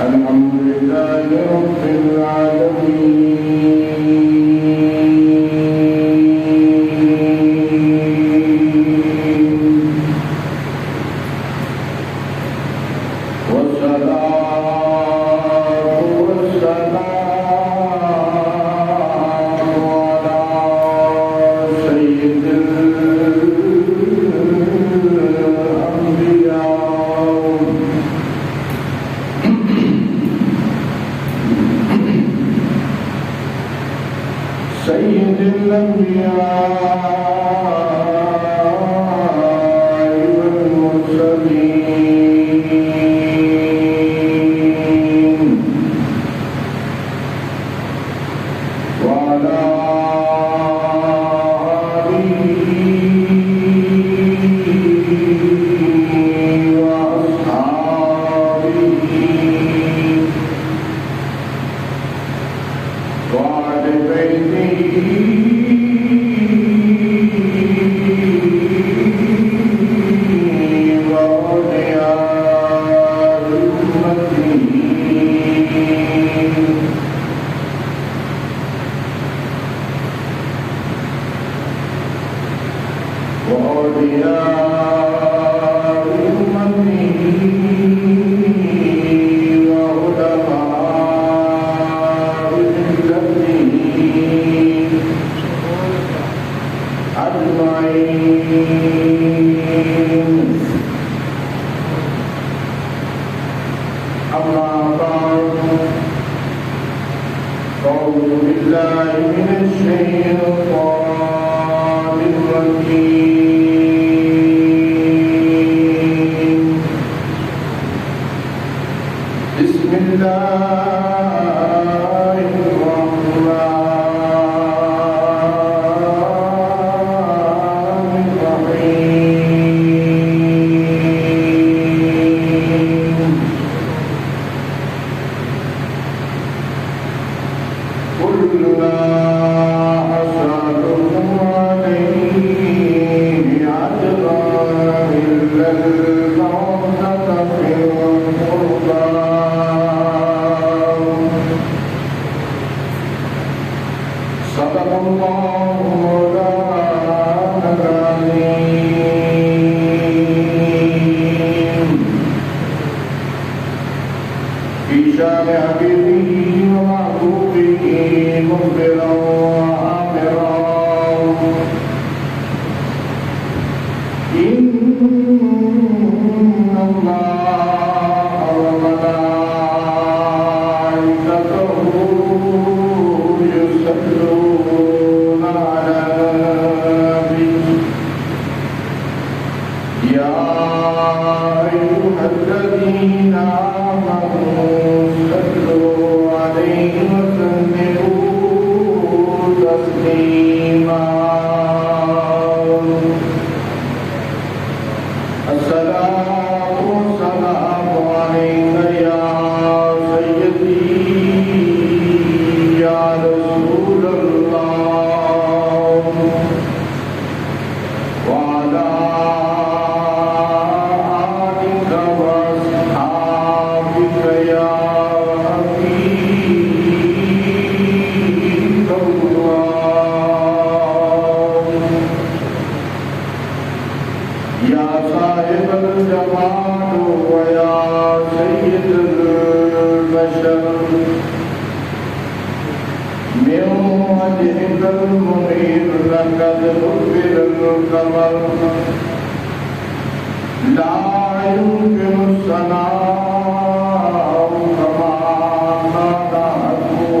الحمد لله رب العالمين والصلاة والسلام على سيد الأنبياء سيد الأنبياء والمرسلين وعلى آله وأصحابه وأهل بيته وأولياء أمته وأولياء أمته وعلماء ملته أجمعين. أما بعد، أعوذ بالله من الشيطان الرجيم. بسم الله الرحمن الرحيم. قل لا أسألكم عليه أجرا إلا المودة في القربى. صدق الله مولانا العظيم. في شان حبيبه ومحبوبه مخبرا وآمرا إن الله وملائكته يصلون على النبي يا أيها الذين آمنوا صلوا عليه وسلموا تسليما. الصلاة والسلام عليك يا سيدي يا رسول الله وعلى آلك وأصحابك يا حبيب الله يا صاحب الجمال ويا سيد البشر. من وجهك المنير لقد غفر القمر. لا يمكن الثناء كما مدحته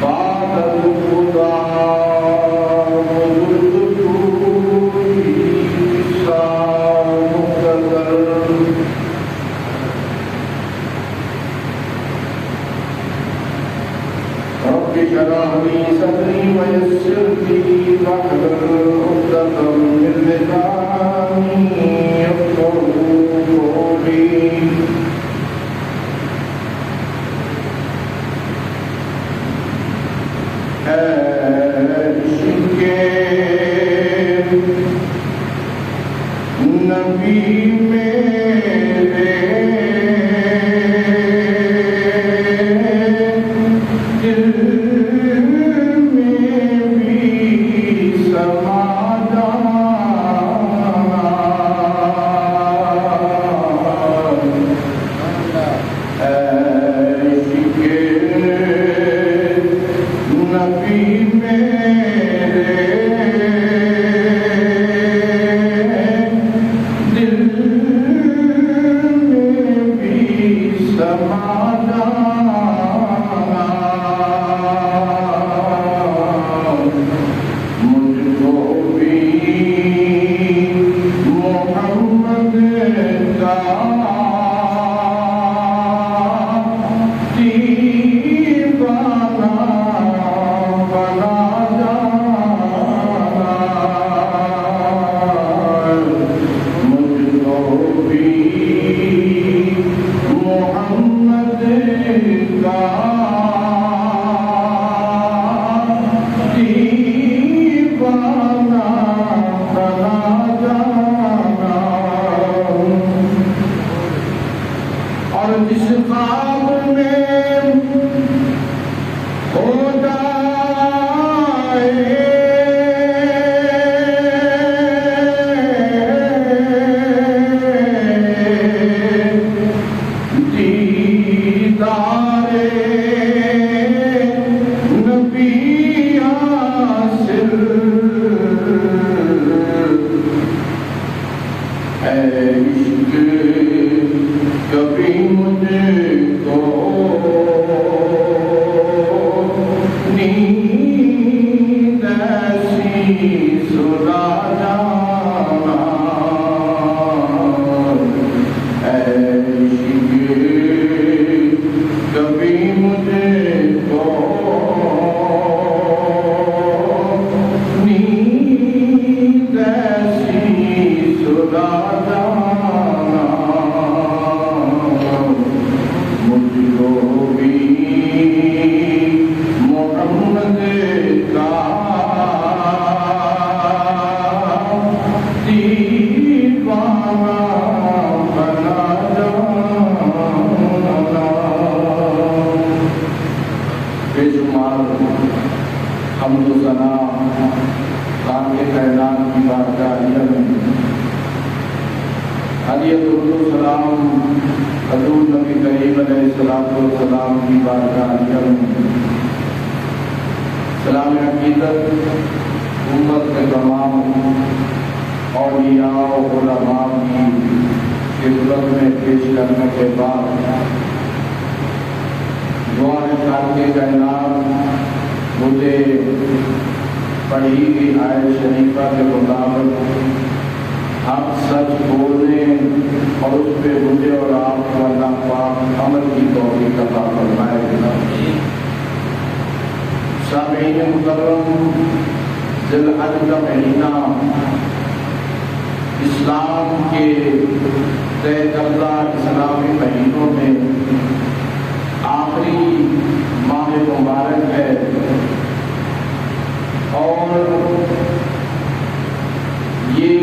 بعد الهدى رب اشرح لي صدري ويسر لي واحلل عقدة من لساني يفقهوا قولي. نبی میں بھی محمد کا دیوانہ بنا جانا، اور جس خواب میں ہو حمد و ثنا خالق کائنات کی بارگاہ میں ہدیت درود و سلام حضور نبی کریم علیہ الصلوۃ والسلام کی بارگاہ میں سلام عقیدت امت کے تمام اولیاء و علماء کی خدمت میں پیش کرنے کے بعد دعائے خالق کائنات مجھے پڑھی گئی آیت شریفہ کے مطابق حق سچ بولنے اور اس پہ مجھے اور آپ کو اللہ پاک عمل کی توفیق عطا فرمائے گا۔ سامعین مکرم، ذی الحج کا مہینہ اسلام کے طے کردہ اسلامی مہینوں میں آخری ماہ مبارک ہے، اور یہ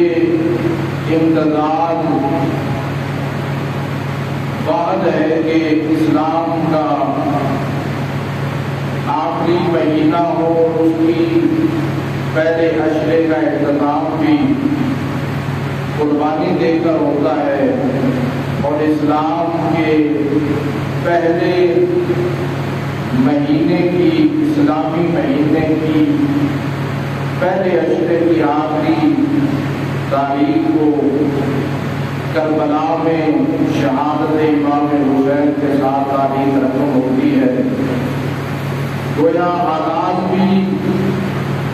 امتداد بعد ہے کہ اسلام کا آخری مہینہ ہو، اس کی پہلے عشرے کا اختتام بھی قربانی دے کر ہوتا ہے، اور اسلام کے پہلے مہینے کی اسلامی مہینے کی پہلے عشرے کی آخری تاریخ کو کربلا میں شہادت امام حسین کے ساتھ تاریخ رقم ہوتی ہے۔ گویا آغاز بھی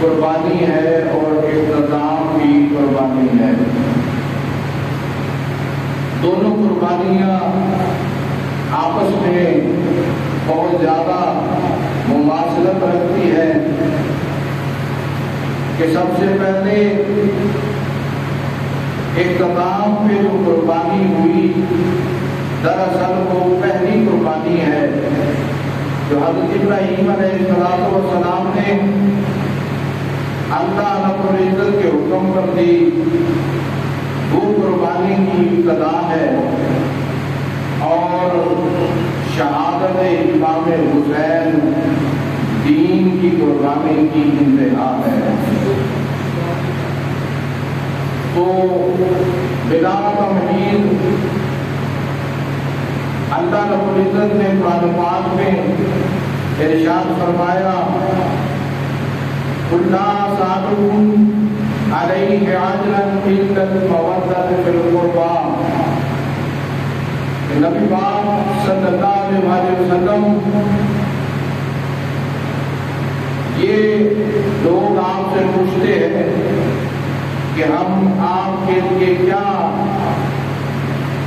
قربانی ہے اور اختتام بھی قربانی ہے۔ دونوں قربانیاں آپس میں بہت زیادہ مماثلت رکھتی ہے کہ سب سے پہلے اختتام پہ جو قربانی ہوئی دراصل وہ پہلی قربانی ہے جو حضرت ابراہیم علیہ السلام نے اللہ رب العزت کے حکم پر دی، وہ قربانی کی ابتدا ہے، اور شہادت امام حسین دین کی قربانی کی انتہا ہے۔ تو بلا تمہید اللہ رب العزت نے قرآن پاک میں ارشاد فرمایا قُلْ لَا أَسْأَلُكُمْ عَلَيْهِ أَجْرًا إِلَّا الْمَوَدَّةَ فِي الْقُرْبَى۔ نبی پاک صلی اللہ علیہ وسلم، یہ لوگ آپ سے پوچھتے ہیں کہ ہم آپ کے لیے کیا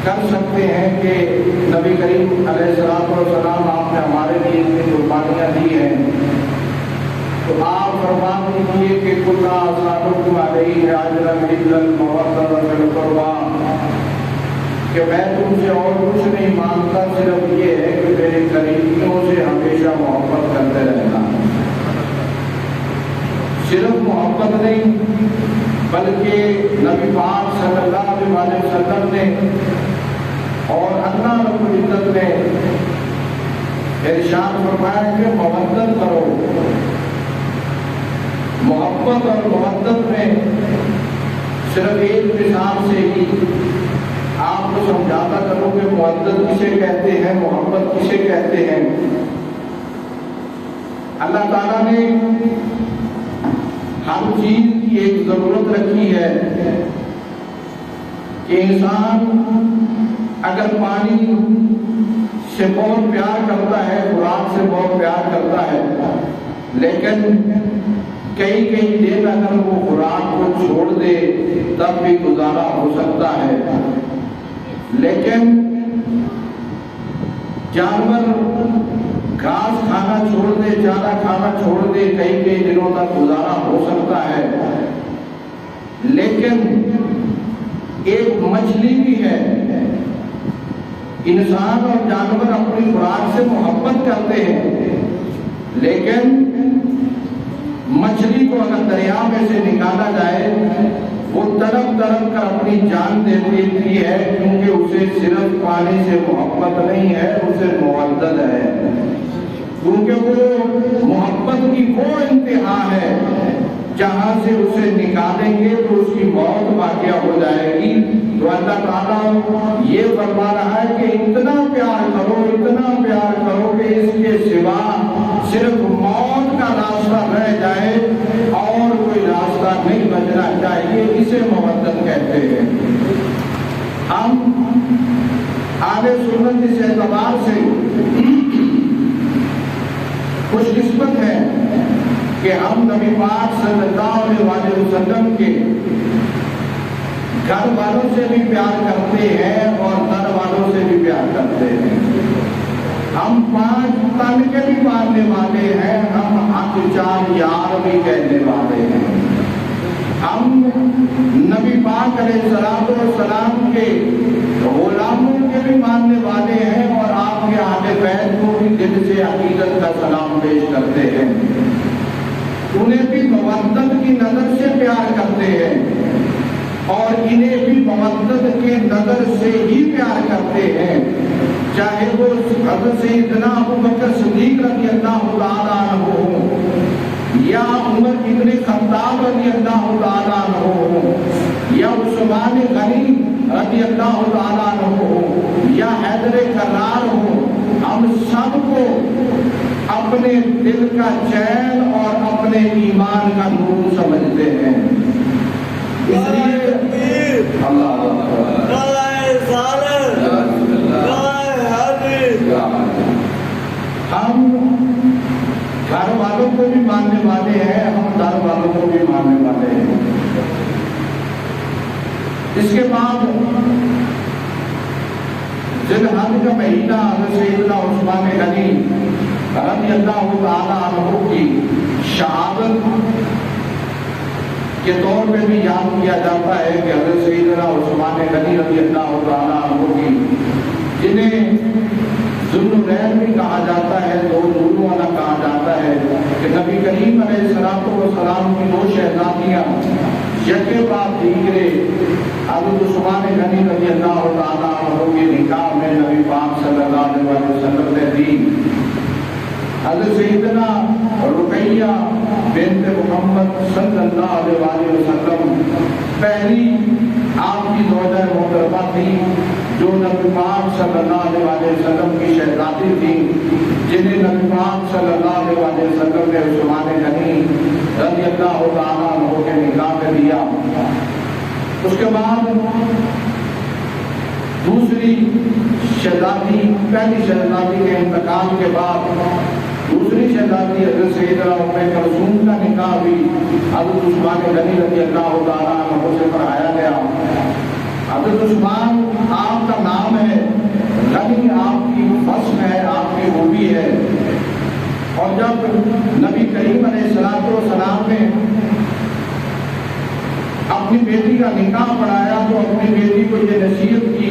کر سکتے ہیں کہ نبی کریم علیہ السلام آپ نے ہمارے لیے اتنی قربانیاں دی ہیں، تو آپ فرما دیجیے کہ قُلْ لَا أَسْأَلُكُمْ عَلَيْهِ أَجْرًا إِلَّا الْمَوَدَّةَ فِي الْقُرْبَى، کہ میں تم سے اور کچھ نہیں مانگتا، صرف یہ ہے کہ میرے قریبیوں سے ہمیشہ محبت کرتے رہنا۔ صرف محبت نہیں بلکہ نبی پاک صلی اللہ علیہ وسلم نے اور اللہ رب العزت نے ارشاد فرمایا کہ مودت کرو۔ محبت اور مودت میں صرف ایک مثال سے ہی آپ کو سمجھاتا کرو کہ مودت کسے کہتے ہیں، محبت کسے کہتے ہیں۔ اللہ تعالیٰ نے ہر چیز کی ایک ضرورت رکھی ہے کہ انسان اگر پانی سے بہت پیار کرتا ہے، خوراک سے بہت پیار کرتا ہے، لیکن کئی دن اگر وہ خوراک کو چھوڑ دے تب بھی گزارا ہو سکتا ہے، لیکن جانور گھاس کھانا چھوڑ دے، چارہ کھانا چھوڑ دے، کئی دنوں تک گزارا ہو سکتا ہے۔ لیکن ایک مچھلی بھی ہے، انسان اور جانور اپنی خوراک سے محبت کرتے ہیں، لیکن مچھلی کو اگر دریا میں سے نکالا جائے وہ تڑپ کر اپنی جان دے دیتی ہے، کیونکہ اسے صرف پانی سے محبت نہیں ہے، اسے مودت ہے، کیونکہ وہ محبت کی وہ انتہا ہے جہاں سے اسے نکالیں گے تو اس کی موت واقع ہو جائے گی۔ تو اللہ تعالیٰ یہ فرما رہا ہے کہ اتنا پیار کرو کہ اس کے سوا صرف موت کا راستہ رہ جائے اور کوئی راستہ نہیں بچنا چاہیے، اسے مودت کہتے ہیں۔ ہم اہل سنت اس اعتبار سے خوش قسمت ہیں کہ ہم نبی پاک صلی اللہ علیہ وسلم کے گھر والوں سے بھی پیار کرتے ہیں اور در والوں سے بھی پیار کرتے ہیں۔ ہم 5 تن کے بھی ماننے والے ہیں، ہم حق چار یار بھی کہنے والے ہیں۔ ہم نبی پاک علیہ السلام کے غلاموں کے بھی ماننے والے ہیں اور آپ کے اہل بیت کو بھی دل سے عقیدت کا سلام پیش کرتے ہیں۔ انہیں بھی مودت کی نظر سے پیار کرتے ہیں اور انہیں بھی مودت کے نظر سے ہی پیار کرتے ہیں، چاہے وہ حضرت سیدنا ابوبکر صدیق رضی اللہ تعالیٰ عنہ ہوں یا عمر ابن خطاب رضی اللہ تعالیٰ عنہ ہوں یا عثمان غنی رضی اللہ تعالیٰ عنہ ہوں یا حیدر کرار ہوں، ہم سب کو اپنے دل کا چین اور اپنے ایمان کا نور سمجھتے ہیں۔ اس لیے ہم گھر والوں کو بھی ماننے والے ہیں، ہم در والوں کو بھی ماننے والے ہیں۔ اس کے بعد ذی الحج کا مہینہ حضرت سیدنا عثمان غنی رضی اللہ تعالیٰ عنہ کی شہادت کے طور پہ بھی یاد کیا جاتا ہے کہ حضرت سیدنا عثمان غنی رضی اللہ تعالیٰ عنہ کی، جنہیں ذوالنورین بھی کہا جاتا ہے، 2 نور والا کہا جاتا ہے، کہ نبی کریم علیہ السلام کی 2 شہزادیاں یکے بعد دیگرے حضرت عثمان غنی رضی اللہ تعالیٰ عنہ کے نکاح میں نبی پاک صلی اللہ علیہ وسلم نے دی۔ حضرت سیدنا رقیہ بنت محمد صلی اللہ علیہ وسلم پہلی آپ کی زوجہ محترمہ تھی جو نبی پاک صلی اللہ علیہ وسلم کی شہزادی تھی، جنہیں نبی پاک صلی اللہ علیہ وسلم نے عثمان غنی رضی اللہ تعالیٰ عنہ کے نکاح میں دیا۔ اس کے بعد دوسری شہزادی، پہلی شہزادی کے انتقال کے بعد دوسری شہزادی حضرت سیدنا ام کلثوم کا نکاح بھی حضرت عثمان غنی رضی اللہ تعالیٰ عنہ سے پڑھایا گیا۔ حضرت عثمان آپ کا نام ہے، غنی آپ کی وصف ہے، آپ کی خوبی ہے۔ اور جب نبی کریم علیہ السلام نے اپنی بیٹی کا نکاح پڑھایا تو اپنی بیٹی کو یہ نصیحت کی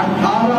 18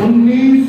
19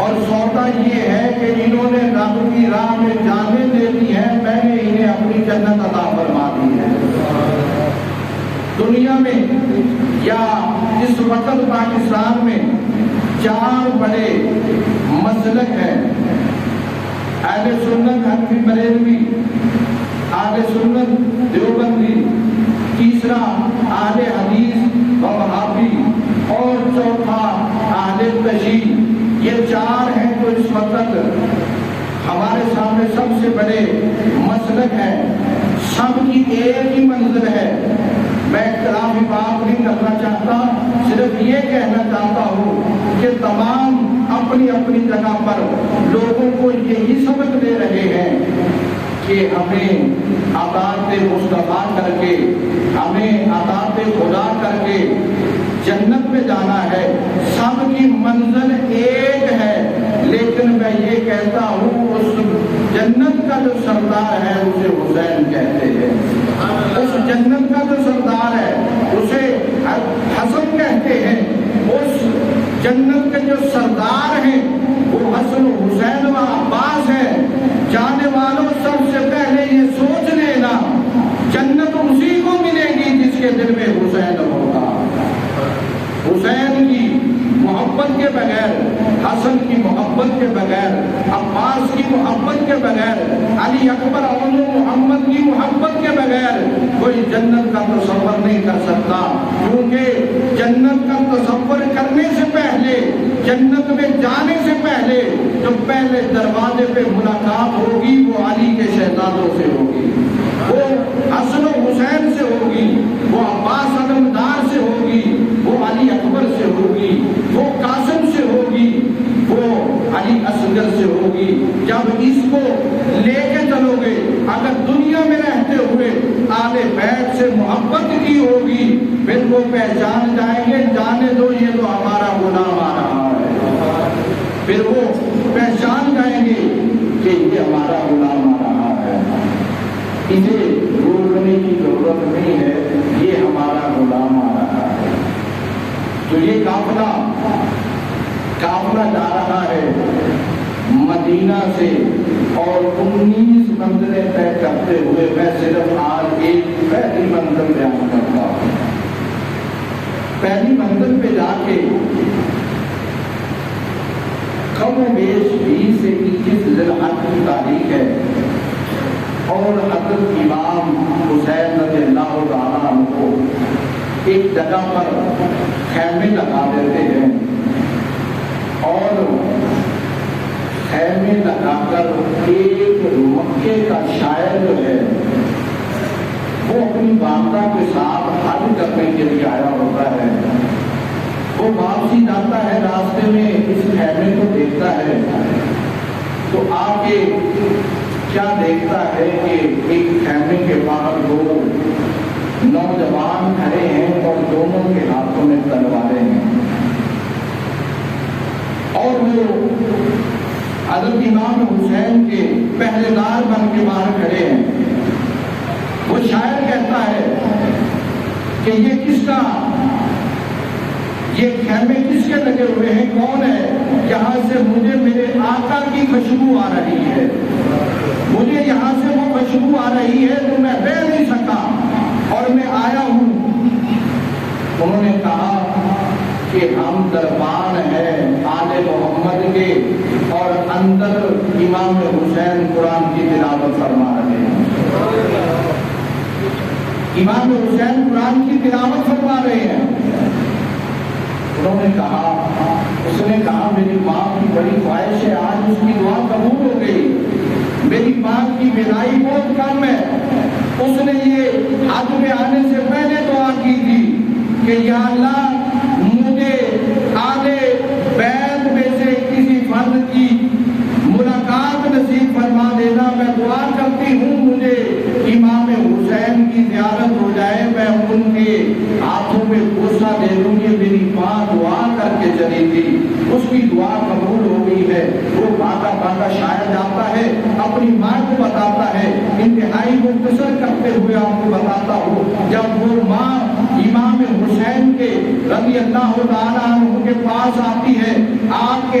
اور سودا یہ ہے کہ انہوں نے رب کی راہ میں جانیں دے دی ہیں، میں نے انہیں اپنی جنت عطا فرما دی ہے۔ دنیا میں یا اس وقت پاکستان میں 4 بڑے مسلک ہیں، اہل سنت حنفی بریلوی، اہل سنت دیوبندی، تیسرا اہل حدیث و وہابی، اور چوتھا اہل تشیع۔ یہ 4 ہیں جو اس وقت ہمارے سامنے سب سے بڑے مسلک ہیں، سب کی ایک ہی منزل ہے۔ میں اختلافی بات نہیں کرنا چاہتا، صرف یہ کہنا چاہتا ہوں کہ تمام اپنی اپنی جگہ پر لوگوں کو یہی سبق دے رہے ہیں کہ ہمیں اطاعت مصطفیٰ کر کے، ہمیں اطاعت خدا کر کے جنت میں جانا ہے۔ سب کی منزل ایک ہے، لیکن میں یہ کہتا ہوں اس جنت کا جو سردار ہے اسے حسین کہتے ہیں، اس جنت کا جو سردار ہے اسے حسن کہتے ہیں، اس جنت کے جو سردار ہیں وہ حسن حسین و عباس ہیں۔ جانے والوں سب سے پہلے یہ سوچ لینا جنت اسی کو ملے گی جس کے دل میں حسین ہوگا۔ حسین کی محبت کے بغیر، حسن کی محبت کے بغیر، عباس کی محبت کے بغیر، علی اکبر اول محمد کی محبت کے بغیر کوئی جنت کا تصور نہیں کر سکتا، کیونکہ جنت کا تصور کرنے سے پہلے، جنت میں جانے سے پہلے جو پہلے دروازے پہ ملاقات ہوگی وہ علی کے شہزادوں سے ہوگی، وہ حسن و حسین سے ہوگی، وہ عباس علمدار سے ہوگی، وہ علی اکبر سے ہوگی، وہ قاسم سے ہوگی، وہ علی اصغر سے ہوگی۔ جب اس کو لے کے چلو گے، اگر دنیا میں رہتے ہوئے آل بیت سے محبت کی ہوگی، پھر وہ پہچان جائیں گے، جانے دو یہ تو ہمارا غلام آ رہا ہے، پھر وہ پہچان جائیں گے کہ یہ ہمارا غلام آ رہا ہے، اسے روکنے کی ضرورت نہیں ہے، یہ ہمارا غلام آ رہا ہے۔ تو یہ قافلہ جا رہا ہے مدینہ سے، اور 19 منزلیں طے کرتے ہوئے میں صرف آج ایک پہلی منزل بیان کرتا ہوں۔ پہلی منزل پہ جا کے کم و بیش 20 سے 21 ذی الحجہ کی تاریخ ہے، اور حضرت امام حسین رضی اللہ تعالیٰ عنہ کو ایک جگہ پر خیمے لگا دیتے ہیں، اور خیمے لگا کر ایک مکے کا شاعر جو ہے وہ اپنی والدہ کے ساتھ حج کرنے کے لیے آیا ہوتا ہے، وہ واپسی جاتا ہے، راستے میں اس خیمے کو دیکھتا ہے، تو آ کے کیا دیکھتا ہے کہ ایک خیمے کے باہر 2 نوجوان کھڑے ہیں اور دونوں کے ہاتھوں میں تلواریں ہیں، اور وہ حضرت امام حسین کے پہرے دار بن کے باہر کھڑے ہیں۔ وہ شاعر کہتا ہے کہ یہ کس کا، یہ خیمے کس کے لگے ہوئے ہیں، کون ہے؟ یہاں سے مجھے میرے آقا کی خوشبو آ رہی ہے، مجھے یہاں سے وہ خوشبو آ رہی ہے تو میں رہ نہیں سکا اور میں آیا ہوں۔ انہوں نے کہا کہ ہم دربان ہیں آل محمد کے، اور اندر امام حسین قرآن کی تلاوت فرما رہے ہیں، امام حسین قرآن کی تلاوت فرما رہے ہیں۔ انہوں نے کہا، اس نے کہا میری ماں کی بڑی خواہش ہے، آج اس کی دعا قبول ہو گئی، میری ماں کی بیدائی بہت کم ہے، اس نے یہ حج میں آنے سے پہلے دعا کی تھی کہ یا اللہ مجھے آل بیت میں سے کسی فرد کی ملاقات نصیب فرما دینا، میں دعا کرتی ہوں مجھے امام حسین کی زیارت ہو جائے، میں ان کے ہاتھوں میں بوسہ دے دوں۔ یہ میری ماں دعا کر کے چلی تھی، اس کی دعا قبول ہو گئی ہے۔ وہ بھاگا بھاگا شاعر جاتا ہے، اپنی ماں کو بتاتا ہے، انتہائی مختصر کرتے ہوئے آپ کو بتاتا ہوں، جب وہ ماں امام حسین کے رضی اللہ تعالیٰ عنہ کے پاس آتی ہے، آپ کے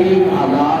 1000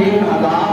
1000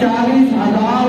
40,000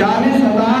40,000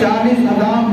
40,000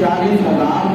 40,000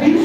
30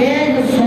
100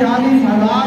40,000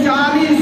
40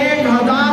1,000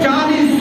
40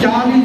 40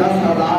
10,000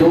2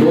2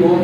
2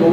2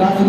10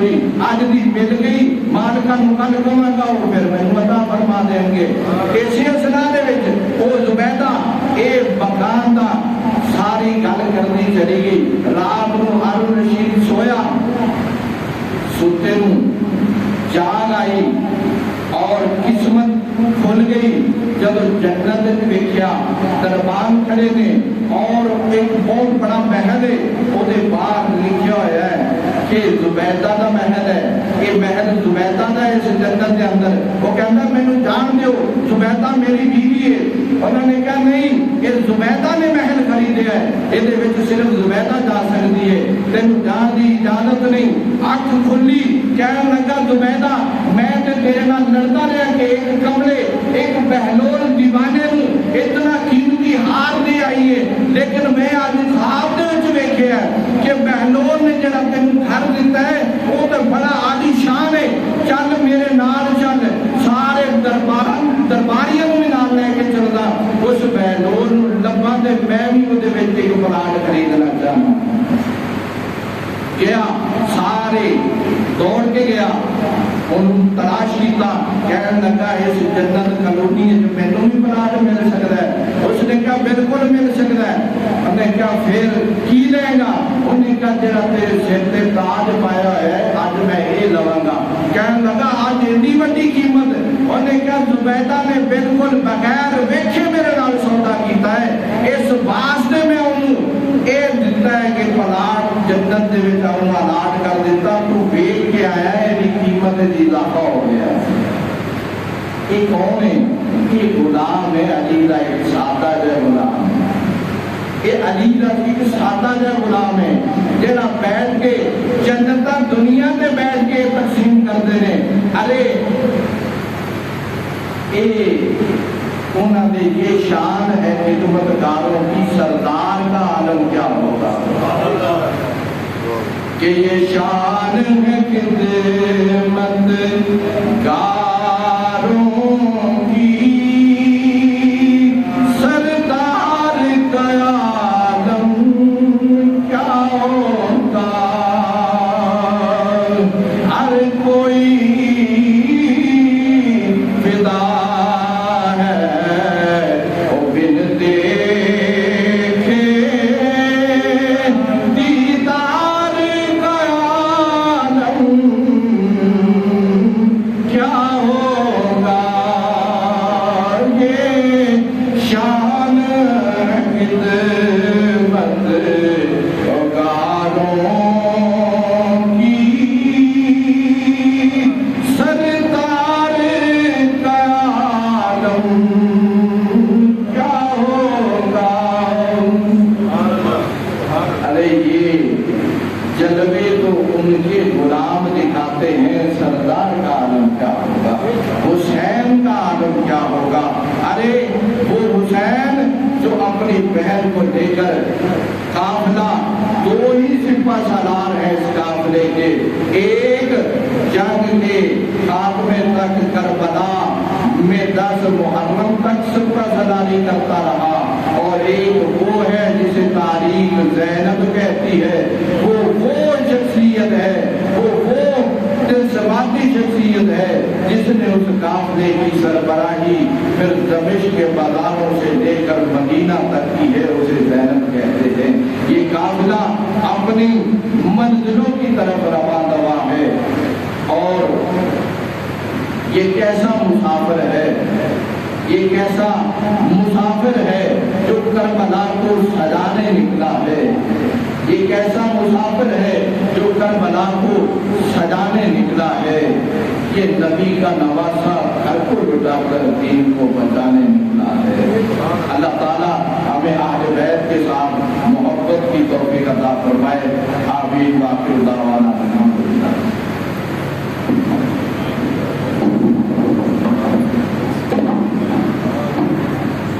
ہوئی اج دی مل گئی مالکاں نوں کل کہاں گا وہ پھر مینوں عطا فرما دیں گے اسی اصلاح دے وچ او زبیدہ اے مکان دا ساری گل کرنی چلی گئی رات نو ہارون رشید سویا سوتے نو جاگ آئی اور قسمت کھل گئی جب جنت دیکھا دربان کھڑے نے اور ایک بہت بڑا محل ہے وہ باہر لکھا ہوا ہے کہ زبیدہ دا محل ہے یہ محل زبیدہ دا ہے اس جنت کے اندر وہ کہتا مینوں جان دیو زبیدہ میری بیوی ہے انہوں نے کہا نہیں یہ زبیدہ نے محل خریدیا ہے یہ صرف زبیدہ جا سکتی ہے تینوں جان دی اجازت نہیں اکھ کھلی کہنے لگا زبیدہ میں تیرے نال لڑتا رہا کہ ایک کمرے ایک بہلول دیوانے نو اتنا قیمتی ہار دے آئی ہے لیکن میں آج خواب دے وچ ویکھیا ہے کہ بہلول نے جڑا تینوں گھر دیتا ہے وہ تو بڑا عالی شان ہے چل میرے نال چل سارے درباریاں نوں بھی نال لے کے چلدا اس بہلول نوں لباں تے میں بھی اودے وچ ایک پلاٹ خریدنا چاہنا گیا سارے دوڑ کے گیا انہوں تلاش کیتا کہنے لگا اس جنت کالونی ہے جو مینوں بھی پلاٹ مل سکتا ہے اس نے کہا بالکل مل سکتا ہے انہوں نے کہا پھر کی لے گا انہوں نے کہا جڑا تیرے سر تے تاج پایا ہے اج میں یہ لواں گا کہنے لگا اج اتنی بڑی قیمت انہوں نے کہا زبیدہ نے بالکل بغیر ویکھے میرے نال سودا کیتا ہے اس واسطے میں انہوں اے دیتا ہے کہ پلاٹ جنت دے وچ انہوں الاٹ کر دیتا تو ویکھ کے آیا ہے یہ قیمت دی اضافہ ہو گیا یہ کون ہے یہ غلام ہے علی کا ایک سادہ جا غلام یہ علی کا ایک سادہ جا غلام ہے جڑا بیٹھ کے جنت دنیا تے بیٹھ کے تقسیم کرتے ہیں ارے انہوں نے یہ شان ہے خدمتگاروں کی سردار کا عالم کیا ہوگا کہ یہ شان ہے خدمتگاروں کی سردار کا عالم کیا ہوگا ہر کوئی فدا بہن کو لے کر قافلہ دو ہی سپہ سالار ہیں اس قافلے کے ایک جنگ کے خاتمے تک کربلا میں 10 محرم تک سپہ سالاری کرتا رہا اور ایک وہ ہے جسے تاریخ زینب کہتی ہے وہ شخصیت ہے وہ سماجی شخصیت ہے جس نے اس قافلے کی سربراہی پھر دمشق کے بازاروں سے لے کر مدینہ تک کی ہے اسے زینب کہتے ہیں یہ قافلہ اپنی منزلوں کی طرف رواں دوا ہے اور یہ کیسا مسافر ہے یہ کیسا مسافر ہے جو کربلا کو سجانے نکلا ہے یہ کیسا مسافر ہے جو کربلا کو سجانے نکلا ہے یہ نبی کا نواسا گھر کو لٹا کر دین کو بچانے نکلا ہے اللہ تعالیٰ ہمیں اہل بیت کے ساتھ محبت کی توفیق عطا فرمائے آمین واخر